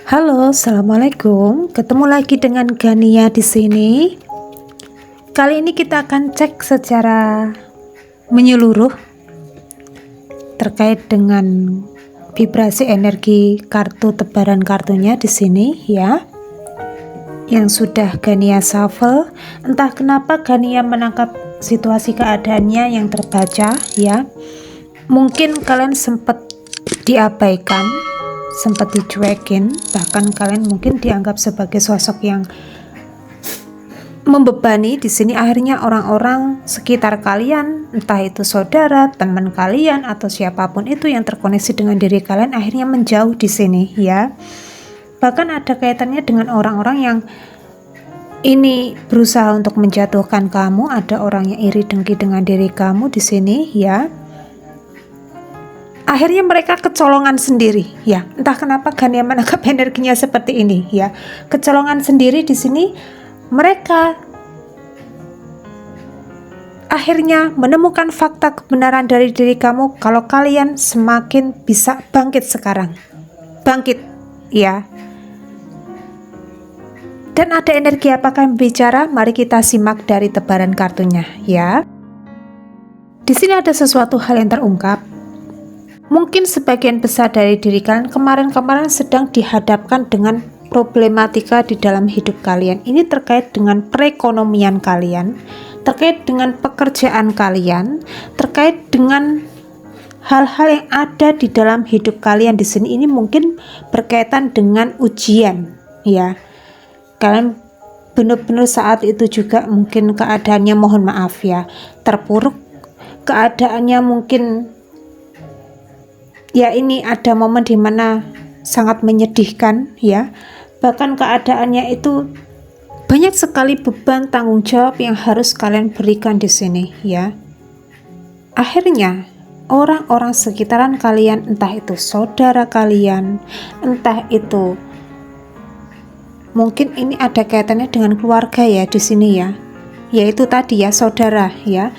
Halo, assalamualaikum. Ketemu lagi dengan Gania di sini. Kali ini kita akan cek secara menyeluruh terkait dengan vibrasi energi kartu tebaran kartunya di sini ya. Yang sudah Gania shuffle, entah kenapa Gania menangkap situasi keadaannya yang terbaca ya. Mungkin kalian sempat diabaikan, sempat dicuekin, bahkan kalian mungkin dianggap sebagai sosok yang membebani. Di sini akhirnya orang-orang sekitar kalian, entah itu saudara, teman kalian atau siapapun itu yang terkoneksi dengan diri kalian akhirnya menjauh di sini ya. Bahkan ada kaitannya dengan orang-orang yang ini berusaha untuk menjatuhkan kamu, ada orang yang iri dengki dengan diri kamu di sini ya. Akhirnya mereka kecolongan sendiri ya. Entah kenapa Gania menangkap energinya seperti ini ya. Kecolongan sendiri di sini, mereka akhirnya menemukan fakta kebenaran dari diri kamu kalau kalian semakin bisa bangkit sekarang. Bangkit ya. Dan ada energi apakah yang bicara? Mari kita simak dari tebaran kartunya ya. Di sini ada sesuatu hal yang terungkap. Mungkin sebagian besar dari diri kalian kemarin-kemarin sedang dihadapkan dengan problematika di dalam hidup kalian. Ini terkait dengan perekonomian kalian, terkait dengan pekerjaan kalian, terkait dengan hal-hal yang ada di dalam hidup kalian di sini. Ini mungkin berkaitan dengan ujian, ya. Kalian benar-benar saat itu juga mungkin keadaannya, mohon maaf ya, terpuruk. Keadaannya mungkin ya, ini ada momen dimana sangat menyedihkan ya. Bahkan keadaannya itu banyak sekali beban tanggung jawab yang harus kalian berikan di sini ya. Akhirnya orang-orang sekitaran kalian, entah itu saudara kalian, entah itu mungkin ini ada kaitannya dengan keluarga ya di sini ya. Yaitu tadi ya, saudara ya.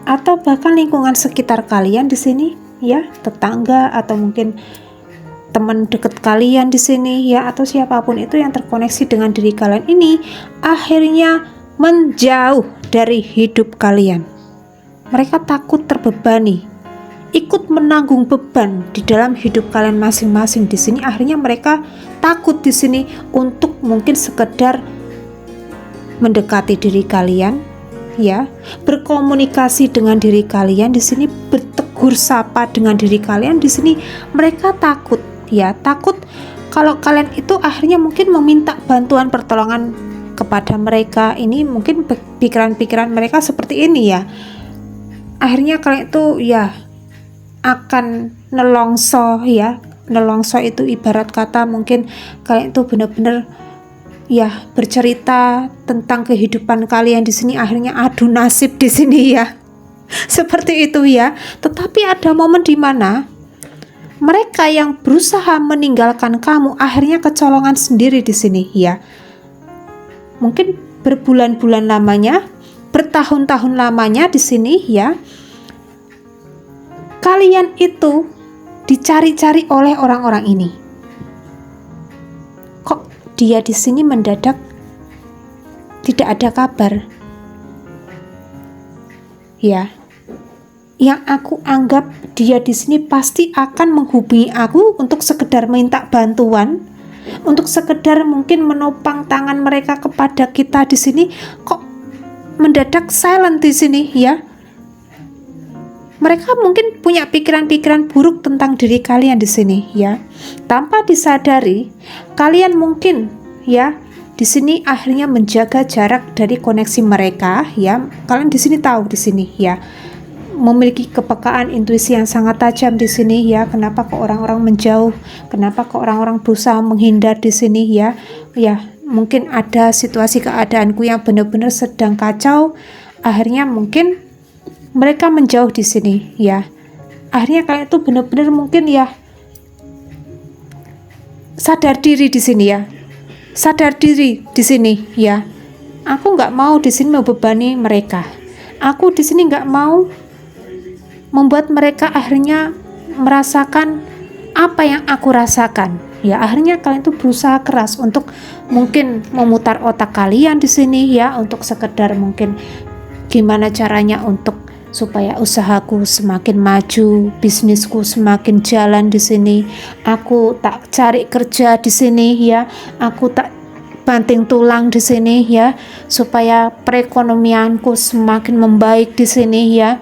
Atau bahkan lingkungan sekitar kalian di sini ya, tetangga atau mungkin teman dekat kalian di sini ya, atau siapapun itu yang terkoneksi dengan diri kalian ini akhirnya menjauh dari hidup kalian. Mereka takut terbebani, ikut menanggung beban di dalam hidup kalian masing-masing di sini. Akhirnya mereka takut di sini untuk mungkin sekedar mendekati diri kalian ya, berkomunikasi dengan diri kalian di sini, bertegur sapa dengan diri kalian di sini. Mereka takut ya, takut kalau kalian itu akhirnya mungkin meminta bantuan pertolongan kepada mereka. Ini mungkin pikiran-pikiran mereka seperti ini ya. Akhirnya kalian itu ya akan nelongso ya. Nelongso itu ibarat kata mungkin kalian itu benar-benar ya bercerita tentang kehidupan kalian di sini, akhirnya adu nasib di sini ya. Seperti itu ya. Tetapi ada momen di mana mereka yang berusaha meninggalkan kamu akhirnya kecolongan sendiri di sini ya. Mungkin berbulan-bulan lamanya, bertahun-tahun lamanya di sini ya. Kalian itu dicari-cari oleh orang-orang ini. Dia di sini mendadak tidak ada kabar. Ya. Yang aku anggap dia di sini pasti akan menghubungi aku untuk sekedar minta bantuan, untuk sekedar mungkin menopang tangan mereka kepada kita di sini. Kok mendadak silent di sini ya? Mereka mungkin punya pikiran-pikiran buruk tentang diri kalian di sini ya. Tanpa disadari, kalian mungkin ya di sini akhirnya menjaga jarak dari koneksi mereka ya. Kalian di sini tahu di sini ya, memiliki kepekaan intuisi yang sangat tajam di sini ya. Kenapa kok orang-orang menjauh? Kenapa kok orang-orang berusaha menghindar di sini ya? Ya, mungkin ada situasi keadaanku yang benar-benar sedang kacau. Akhirnya mungkin mereka menjauh di sini ya. Akhirnya kalian itu benar-benar mungkin ya sadar diri di sini ya. Sadar diri di sini ya. Aku nggak mau di sini membebani mereka. Aku di sini nggak mau membuat mereka akhirnya merasakan apa yang aku rasakan. Ya, akhirnya kalian tuh berusaha keras untuk mungkin memutar otak kalian di sini ya, untuk sekedar mungkin gimana caranya untuk supaya usahaku semakin maju, bisnisku semakin jalan di sini. Aku tak cari kerja di sini ya, aku tak banting tulang di sini ya, supaya perekonomianku semakin membaik di sini ya.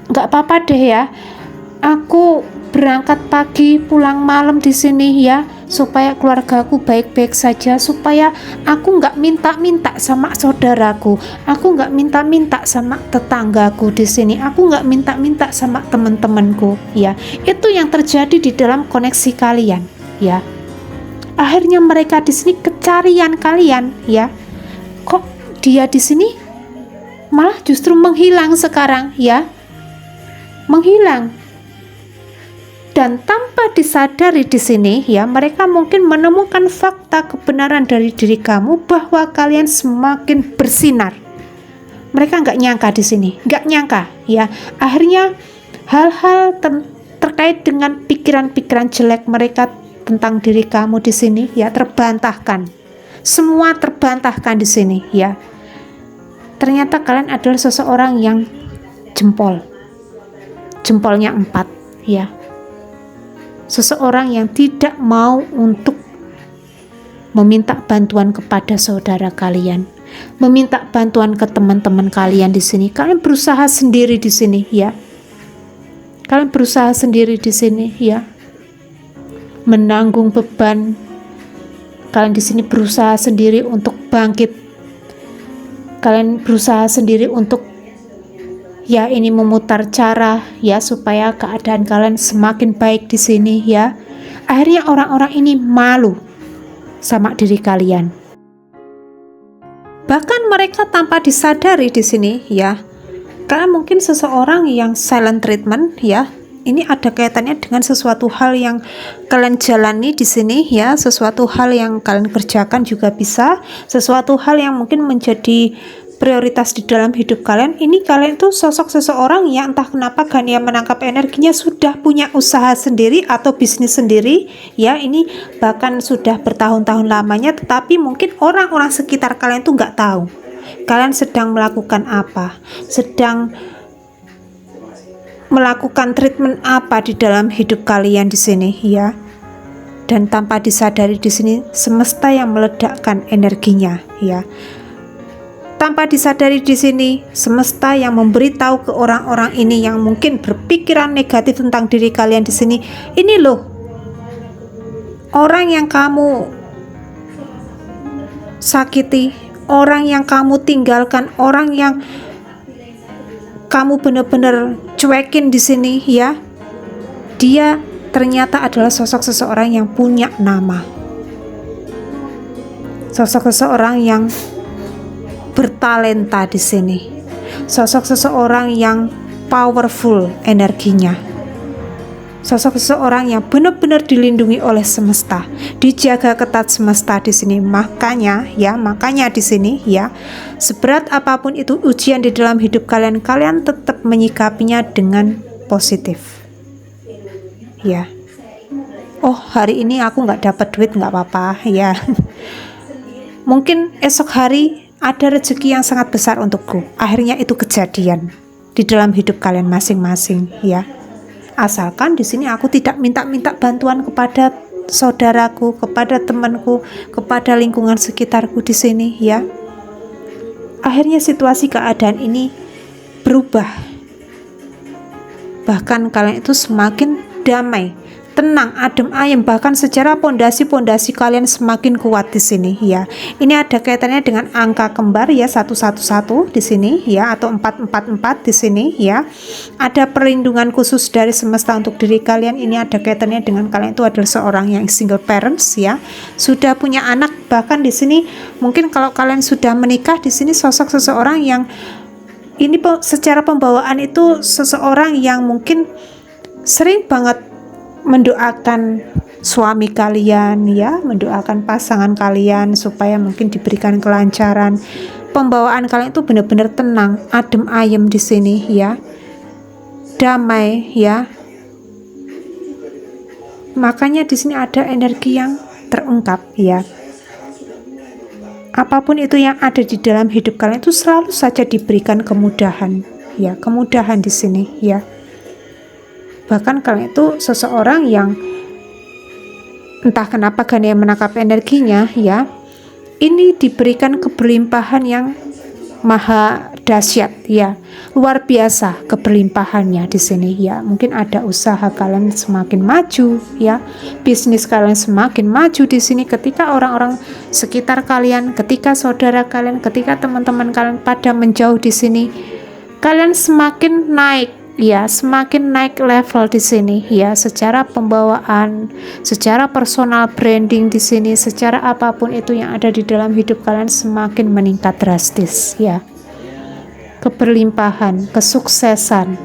Nggak apa-apa deh ya, aku berangkat pagi pulang malam di sini ya, supaya keluargaku baik-baik saja, supaya aku nggak minta-minta sama saudaraku, aku nggak minta-minta sama tetanggaku di sini, aku nggak minta-minta sama teman-temanku ya. Itu yang terjadi di dalam koneksi kalian ya. Akhirnya mereka di sini kecarian kalian ya. Kok dia di sini malah justru menghilang sekarang ya, menghilang. Dan tanpa disadari di sini ya, mereka mungkin menemukan fakta kebenaran dari diri kamu bahwa kalian semakin bersinar. Mereka nggak nyangka di sini, nggak nyangka ya. Akhirnya hal-hal terkait dengan pikiran-pikiran jelek mereka tentang diri kamu di sini ya terbantahkan. Semua terbantahkan di sini ya. Ternyata kalian adalah seseorang yang jempolnya 4 ya. Seseorang yang tidak mau untuk meminta bantuan kepada saudara kalian, meminta bantuan ke teman-teman kalian di sini. Kalian berusaha sendiri di sini ya. Kalian berusaha sendiri di sini ya, menanggung beban. Kalian di sini berusaha sendiri untuk bangkit. Kalian berusaha sendiri untuk ya ini memutar cara ya supaya keadaan kalian semakin baik di sini ya. Akhirnya orang-orang ini malu sama diri kalian. Bahkan mereka tanpa disadari di sini ya. Kalian mungkin seseorang yang silent treatment ya. Ini ada kaitannya dengan sesuatu hal yang kalian jalani di sini ya, sesuatu hal yang kalian kerjakan juga bisa, sesuatu hal yang mungkin menjadi prioritas di dalam hidup kalian. Ini kalian tuh sosok seseorang yang entah kenapa Gania menangkap energinya sudah punya usaha sendiri atau bisnis sendiri ya. Ini bahkan sudah bertahun-tahun lamanya, tetapi mungkin orang-orang sekitar kalian tuh nggak tahu kalian sedang melakukan apa, sedang melakukan treatment apa di dalam hidup kalian di sini ya. Dan tanpa disadari di sini semesta yang meledakkan energinya ya. Tanpa disadari di sini semesta yang memberitahu ke orang-orang ini yang mungkin berpikiran negatif tentang diri kalian di sini, ini loh orang yang kamu sakiti, orang yang kamu tinggalkan, orang yang kamu benar-benar cuekin di sini ya, dia ternyata adalah sosok seseorang yang punya nama, sosok seseorang yang bertalenta di sini, sosok seseorang yang powerful energinya, sosok seseorang yang benar-benar dilindungi oleh semesta, dijaga ketat semesta di sini. Makanya di sini ya, seberat apapun itu ujian di dalam hidup kalian, kalian tetap menyikapinya dengan positif ya. Oh, hari ini aku nggak dapat duit, nggak apa-apa ya. Mungkin esok hari ada rezeki yang sangat besar untukku. Akhirnya itu kejadian di dalam hidup kalian masing-masing ya. Asalkan di sini aku tidak minta-minta bantuan kepada saudaraku, kepada temanku, kepada lingkungan sekitarku di sini ya. Akhirnya situasi keadaan ini berubah. Bahkan kalian itu semakin damai, tenang, adem ayem, bahkan secara pondasi-pondasi kalian semakin kuat di sini ya. Ini ada kaitannya dengan angka kembar ya, 111 di sini ya, atau 444 di sini ya. Ada perlindungan khusus dari semesta untuk diri kalian. Ini ada kaitannya dengan kalian itu adalah seorang yang single parents ya, sudah punya anak. Bahkan di sini mungkin kalau kalian sudah menikah, di sini sosok seseorang yang ini secara pembawaan itu seseorang yang mungkin sering banget mendoakan suami kalian ya, mendoakan pasangan kalian supaya mungkin diberikan kelancaran. Pembawaan kalian itu benar-benar tenang, adem ayem di sini ya, damai ya. Makanya di sini ada energi yang terungkap ya. Apapun itu yang ada di dalam hidup kalian itu selalu saja diberikan kemudahan ya, kemudahan di sini ya. Bahkan kalian itu seseorang yang entah kenapa Gania menangkap energinya ya, ini diberikan keberlimpahan yang maha dahsyat ya, luar biasa keberlimpahannya di sini ya. Mungkin ada usaha kalian semakin maju ya, bisnis kalian semakin maju di sini ketika orang-orang sekitar kalian, ketika saudara kalian, ketika teman-teman kalian pada menjauh di sini, kalian semakin naik ya, semakin naik level di sini ya, secara pembawaan, secara personal branding di sini, secara apapun itu yang ada di dalam hidup kalian semakin meningkat drastis ya. Keberlimpahan, kesuksesan,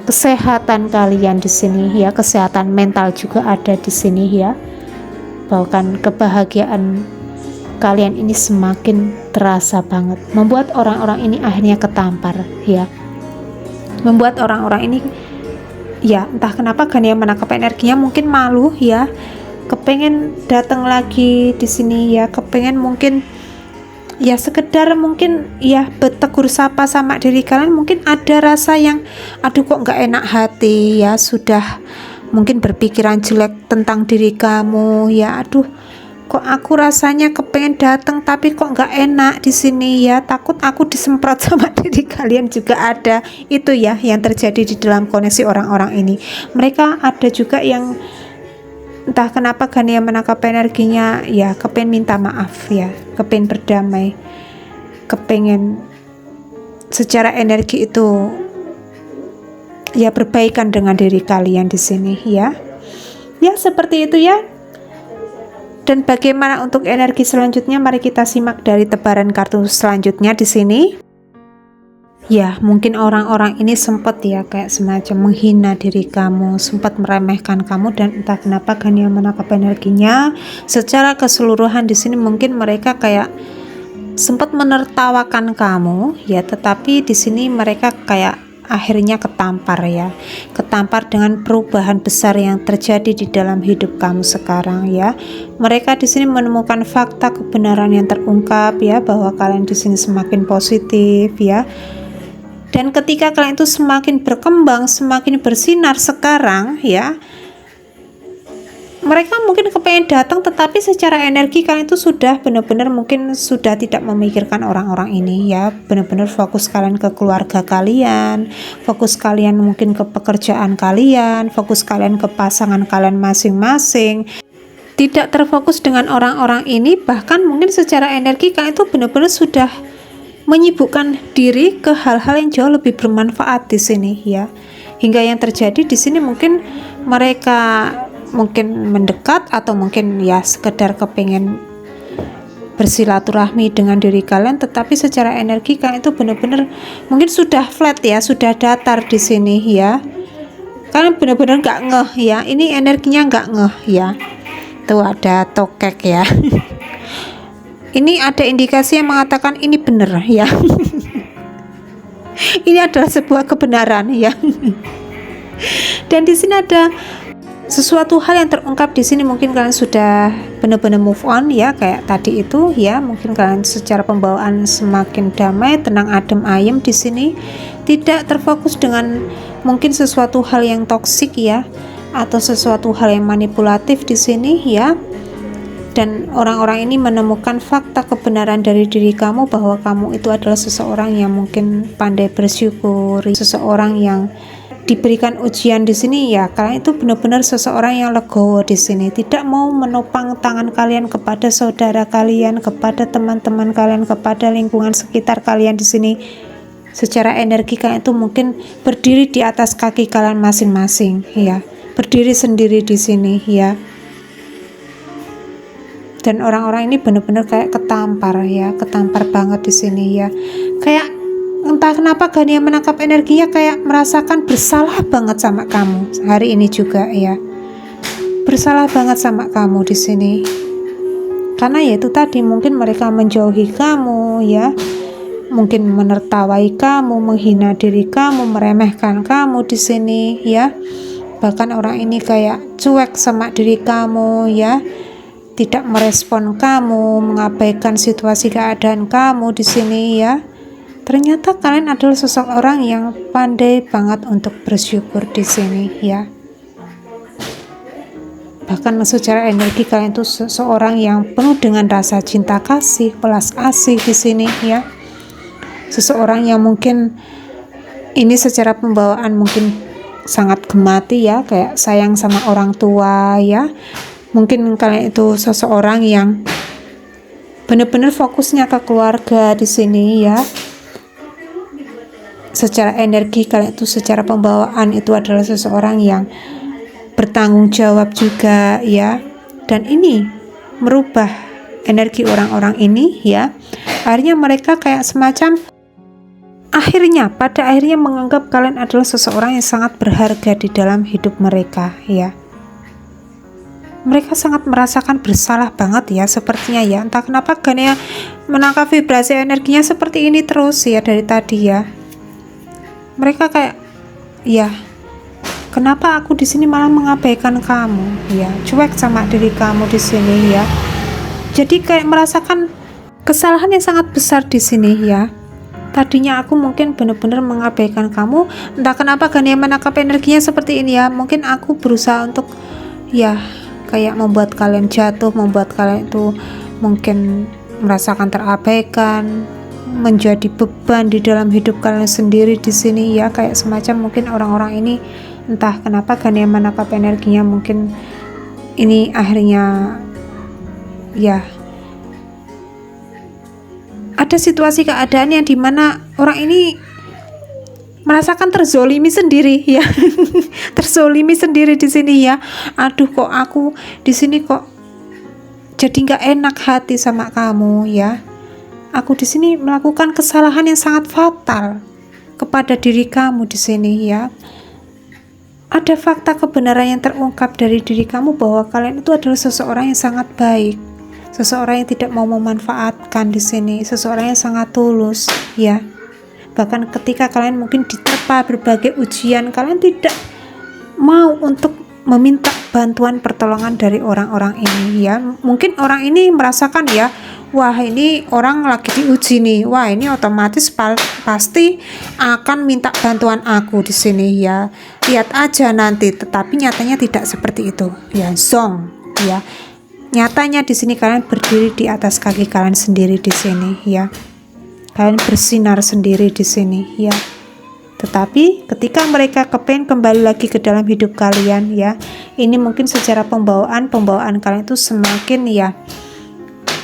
kesehatan kalian di sini ya, kesehatan mental juga ada di sini ya. Bahkan kebahagiaan kalian ini semakin terasa banget, membuat orang-orang ini akhirnya ketampar ya. Membuat orang-orang ini ya entah kenapa Gania menangkap energinya mungkin malu ya, kepengen datang lagi di sini ya, kepengen mungkin ya sekedar mungkin ya bertegur sapa sama diri kalian, mungkin ada rasa yang aduh kok nggak enak hati ya, sudah mungkin berpikiran jelek tentang diri kamu ya, aduh kok aku rasanya kepengen datang tapi kok nggak enak di sini ya, takut aku disemprot sama diri kalian juga ada itu ya yang terjadi di dalam koneksi orang-orang ini. Mereka ada juga yang entah kenapa Gania menangkap energinya ya, kepengen minta maaf ya, kepengen berdamai, kepengen secara energi itu ya berbaikan dengan diri kalian di sini ya. Ya seperti itu ya. Dan bagaimana untuk energi selanjutnya? Mari kita simak dari tebaran kartu selanjutnya di sini. Ya, mungkin orang-orang ini sempat ya kayak semacam menghina diri kamu, sempat meremehkan kamu, dan entah kenapa Gania menangkap energinya secara keseluruhan di sini mungkin mereka kayak sempat menertawakan kamu ya, tetapi di sini mereka kayak akhirnya ketampar ya, ketampar dengan perubahan besar yang terjadi di dalam hidup kamu sekarang ya. Mereka di sini menemukan fakta kebenaran yang terungkap ya, bahwa kalian di sini semakin positif ya. Dan ketika kalian itu semakin berkembang, semakin bersinar sekarang ya, mereka mungkin kepengen datang, tetapi secara energi kalian itu sudah benar-benar mungkin sudah tidak memikirkan orang-orang ini ya, benar-benar fokus kalian ke keluarga kalian, fokus kalian mungkin ke pekerjaan kalian, fokus kalian ke pasangan kalian masing-masing, tidak terfokus dengan orang-orang ini. Bahkan mungkin secara energi kalian itu benar-benar sudah menyibukkan diri ke hal-hal yang jauh lebih bermanfaat di sini ya. Hingga yang terjadi di sini mungkin mereka mungkin mendekat atau mungkin ya sekedar kepengen bersilaturahmi dengan diri kalian, tetapi secara energi kalian itu benar-benar mungkin sudah flat ya, sudah datar di sini ya. Kalian benar-benar nggak ngeh ya, ini energinya nggak ngeh ya. Tuh ada tokek ya. Ini ada indikasi yang mengatakan ini benar ya. Ini adalah sebuah kebenaran ya. Dan di sini ada sesuatu hal yang terungkap di sini, mungkin kalian sudah benar-benar move on ya, kayak tadi itu ya. Mungkin kalian secara pembawaan semakin damai, tenang, adem, ayem di sini, tidak terfokus dengan mungkin sesuatu hal yang toksik ya, atau sesuatu hal yang manipulatif di sini ya. Dan orang-orang ini menemukan fakta kebenaran dari diri kamu, bahwa kamu itu adalah seseorang yang mungkin pandai bersyukur, seseorang yang diberikan ujian di sini ya. Kalian itu benar-benar seseorang yang legowo di sini, tidak mau menopang tangan kalian kepada saudara kalian, kepada teman-teman kalian, kepada lingkungan sekitar kalian di sini. Secara energi kalian itu mungkin berdiri di atas kaki kalian masing-masing ya, berdiri sendiri di sini ya. Dan orang-orang ini benar-benar kayak ketampar ya, ketampar banget di sini ya. Kayak entah kenapa Gania menangkap energinya kayak merasakan bersalah banget sama kamu hari ini juga ya. Bersalah banget sama kamu di sini. Karena ya itu tadi, mungkin mereka menjauhi kamu ya. Mungkin menertawai kamu, menghina diri kamu, meremehkan kamu di sini ya. bahkan orang ini kayak cuek sama diri kamu ya, tidak merespon kamu, mengabaikan situasi keadaan kamu di sini ya. Ternyata kalian adalah seseorang yang pandai banget untuk bersyukur di sini ya. Bahkan secara energi kalian itu seseorang yang penuh dengan rasa cinta kasih, belas asih di sini ya. Seseorang yang mungkin ini secara pembawaan mungkin sangat gemati ya, kayak sayang sama orang tua ya. Mungkin kalian itu seseorang yang benar-benar fokusnya ke keluarga di sini ya. Secara energi kalian itu secara pembawaan itu adalah seseorang yang bertanggung jawab juga ya. Dan ini merubah energi orang-orang ini ya. Akhirnya mereka kayak semacam pada akhirnya menganggap kalian adalah seseorang yang sangat berharga di dalam hidup mereka ya. Mereka sangat merasakan bersalah banget ya sepertinya ya. Entah kenapa Gania menangkap vibrasi energinya seperti ini terus ya dari tadi ya. Mereka kayak ya, kenapa aku di sini malah mengabaikan kamu ya, cuek sama diri kamu di sini ya. Jadi kayak merasakan kesalahan yang sangat besar di sini ya. Tadinya aku mungkin benar-benar mengabaikan kamu, entah kenapa Gania menangkap energinya seperti ini ya. Mungkin aku berusaha untuk ya kayak membuat kalian jatuh, membuat kalian itu mungkin merasakan terabaikan, menjadi beban di dalam hidup kalian sendiri di sini ya. Kayak semacam mungkin orang-orang ini entah kenapa Gania menangkap energinya, mungkin ini akhirnya ya ada situasi keadaan yang dimana orang ini merasakan terzolimi sendiri ya. Terzolimi sendiri di sini ya. Aduh, kok aku di sini kok jadi nggak enak hati sama kamu ya. Aku di sini melakukan kesalahan yang sangat fatal kepada diri kamu di sini ya. Ada fakta kebenaran yang terungkap dari diri kamu bahwa kalian itu adalah seseorang yang sangat baik, seseorang yang tidak mau memanfaatkan di sini, seseorang yang sangat tulus ya. Bahkan ketika kalian mungkin diterpa berbagai ujian, kalian tidak mau untuk meminta bantuan pertolongan dari orang-orang ini ya. Mungkin orang ini merasakan ya, wah ini orang lagi diuji nih, wah ini otomatis pasti akan minta bantuan aku di sini ya. Lihat aja nanti, tetapi nyatanya tidak seperti itu ya, zong ya. Nyatanya di sini kalian berdiri di atas kaki kalian sendiri di sini ya. Kalian bersinar sendiri di sini ya. Tetapi ketika mereka kepengen kembali lagi ke dalam hidup kalian ya, ini mungkin secara pembawaan kalian itu semakin ya,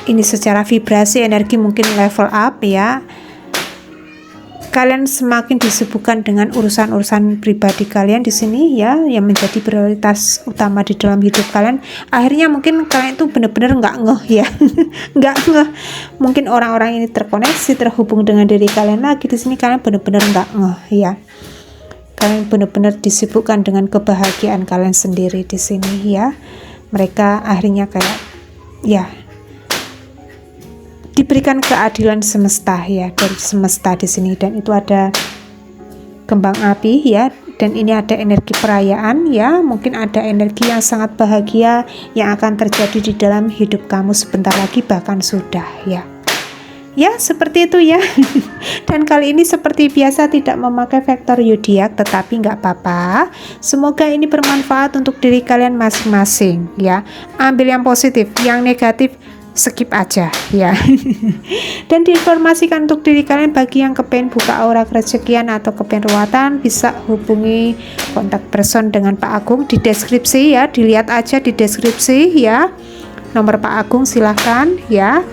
ini secara vibrasi energi mungkin level up ya. Kalian semakin disibukkan dengan urusan-urusan pribadi kalian di sini ya, yang menjadi prioritas utama di dalam hidup kalian. Akhirnya mungkin kalian itu benar-benar nggak ngeh ya. Nggak ngeh. Mungkin orang-orang ini terkoneksi, terhubung dengan diri kalian lagi di sini, kalian benar-benar nggak ngeh ya. Kalian benar-benar disibukkan dengan kebahagiaan kalian sendiri di sini ya. Mereka akhirnya kayak ya diberikan keadilan semesta ya, dari semesta di sini. Dan itu ada kembang api ya, dan ini ada energi perayaan ya. Mungkin ada energi yang sangat bahagia yang akan terjadi di dalam hidup kamu sebentar lagi, bahkan sudah ya. Ya seperti itu ya. Dan kali ini seperti biasa tidak memakai vektor zodiak, tetapi nggak apa-apa. Semoga ini bermanfaat untuk diri kalian masing-masing ya. Ambil yang positif, yang negatif skip aja ya. Dan diinformasikan untuk diri kalian, bagi yang kepengen buka aura kerezekian atau kepengen ruatan, bisa hubungi kontak person dengan Pak Agung di deskripsi ya. Dilihat aja di deskripsi ya, nomor Pak Agung silahkan ya.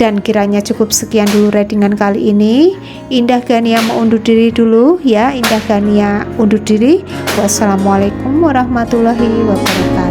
Dan kiranya cukup sekian dulu readingan kali ini. Indah Gania mau undur diri dulu ya. Indah Gania undur diri. Wassalamualaikum warahmatullahi wabarakatuh.